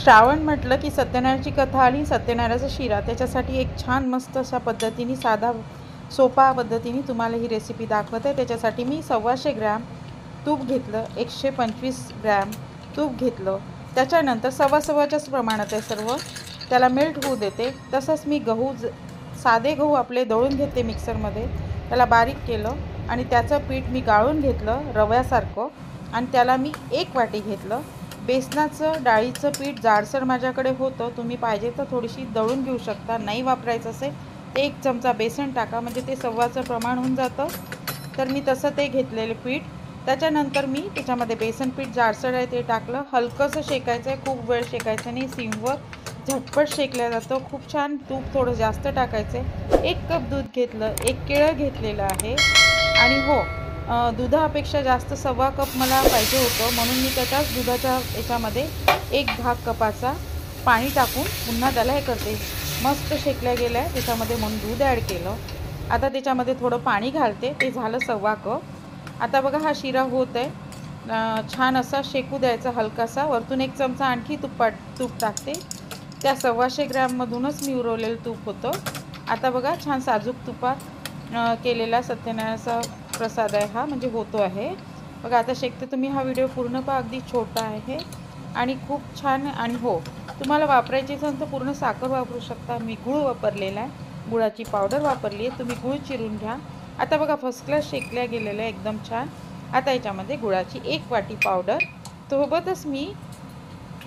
श्रावण म्हटलं की सत्यनारायणाची कथा आणि सत्यनारायणाचा शिरा, त्याच्यासाठी एक छान मस्त अशा पद्धतीने साधा सोपा पद्धतीने तुम्हाला ही रेसिपी दाखवत आहे। त्याच्यासाठी मी 125 ग्रॅम तूप घेतलं, 125 ग्रॅम तूप घेतलं, त्याच्यानंतर सव्वाच्याच प्रमाणात आहे सर्व, त्याला मेल्ट होऊ देते। तसंच मी गहू साधे गहू आपले दळून घेते मिक्सरमध्ये, त्याला बारीक केलं आणि त्याचं पीठ मी गाळून घेतलं रव्यासारखं आणि त्याला मी 1 वाटी घेतलं। बेसनाचं डाळीचं पीठ जाडसर माझ्याकडे होतं, तुम्ही पाहिजे तर थोडीशी दळून घेऊ शकता, नाही वापरायचं असेल तर 1 चमचा बेसन टाका, म्हणजे ते सव्वाचं प्रमाण होऊन जातं। तर मी तसं ते घेतलेलं पीठ, त्याच्यानंतर मी त्याच्यामध्ये बेसन पीठ जाडसर आहे ते टाकलं, हलकंसं शेकायचं आहे, खूप वेळ शेकायचं नाही, सिमवर झटपट शेकलं जातं। खूप छान तूप थोडं जास्त टाकायचं आहे। 1 कप दूध घेतलं, 1 केळं घेतलेलं आहे आणि हो दुधापेक्षा जास्त 1.25 कप मला पाहिजे होतं, म्हणून मी त्याच्याच दुधाच्या याच्यामध्ये 1/2 कपाचा पाणी टाकून पुन्हा त्याला हे करते। मस्त शेकल्या गेलं आहे त्याच्यामध्ये, म्हणून दूध ॲड केलं। आता त्याच्यामध्ये थोडं पाणी घालते, ते झालं 1.25 कप। आता बघा हा शिरा होत आहे, छान असा शेकू द्यायचा हलकासा, वरतून 1 चमचा आणखी तूप टाकते, त्या 125 ग्रॅममधूनच मी उरवलेलं तूप होतं। आता बघा छान साजूक तुपात केलेला सत्यनारायणाचा प्रसाद आहे हा, म्हणजे होतो आहे बघा। आता शेकते, तुम्ही हा व्हिडिओ पूर्ण पहा, अगदी छोटा आहे आणि खूप छान। आणि हो, तुम्हाला वापरायची असेल तर पूर्ण साखर वापरू शकता, मी गूळ वापरलेला आहे, गुळाची पावडर वापरली आहे, तुम्ही गूळ चिरून घ्या। आता बघा फर्स्ट क्लास शेकल्या गेलेलं आहे एकदम छान। आता याच्यामध्ये गुळाची 1 वाटी पावडर, सोबतच मी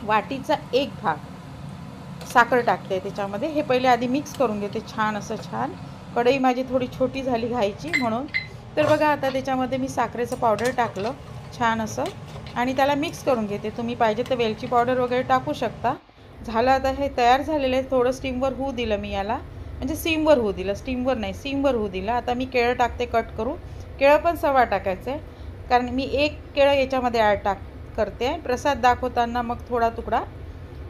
वाटीचा 1 भाग साखर टाकते त्याच्यामध्ये। हे पहिले आधी मिक्स करून घेते छान असं, छान कढई माझी थोडी छोटी झाली घाईची म्हणून। तर बघा आता त्याच्यामध्ये मी साखरेचं पावडर टाकलं छान असं आणि त्याला मिक्स करून घेते, तुम्ही पाहिजे तर वेलची पावडर वगैरे टाकू शकता। झालं आता हे तयार झालेलं आहे, थोडं स्टीमवर होऊ दिलं मी याला, म्हणजे सिमवर होऊ दिलं, स्टीमवर नाही सिमवर होऊ दिलं। आता मी केळं टाकते कट करून, केळं पण 1.25 टाकायचं आहे, कारण मी 1 केळं याच्यामध्ये ॲड करते, प्रसाद दाखवताना मग थोडा तुकडा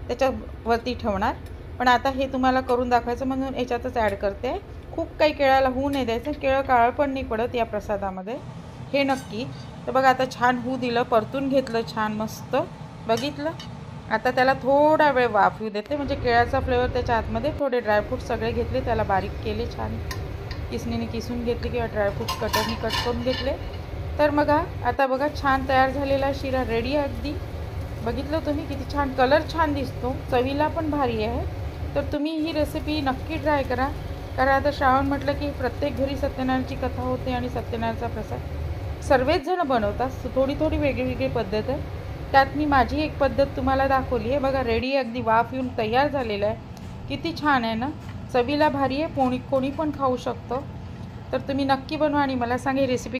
त्याच्यावरती ठेवणार, पण आता हे तुम्हाला करून दाखवायचं म्हणून याच्यातच ॲड करते। खूप काही केळाला होऊ नाही द्यायचं, केळं काळं पण नाही पडत या प्रसादामध्ये, हे नक्की। तर बघा आता छान होऊ दिलं, परतून घेतलं छान मस्त, बघितलं। आता त्याला थोडा वेळ वाफ येऊ देते, म्हणजे केळाचा फ्लेवर त्याच्या आतमध्ये। थोडे ड्रायफ्रूट सगळे घेतले, त्याला बारीक केले छान, किसणीने किसून घेतले किंवा ड्रायफ्रूट कटरनी कट करून घेतले। तर बघा आता बघा छान तयार झालेला शिरा रेडी आहे अगदी, बघितलं तुम्ही किती छान कलर छान दिसतो, चवीला पण भारी आहे। तर तुम्ही ही रेसिपी नक्की ट्राय करा, कारण आता श्रावण म्हटलं की प्रत्येक घरी सत्यनारायणाची कथा होते आणि सत्यनारायणाचा प्रसाद सर्वच जण बनवतात, थोडी थोडी वेगळी पद्धत आहे, त्यात मी माझी एक पद्धत तुम्हाला दाखवली आहे। बघा रेडी अगदी वाफ येऊन तयार झालेलं आहे, किती छान आहे ना, चवीला भारी आहे, कोणी पण खाऊ शकतं। तर तुम्ही नक्की बनवा आणि मला सांगा ही रेसिपी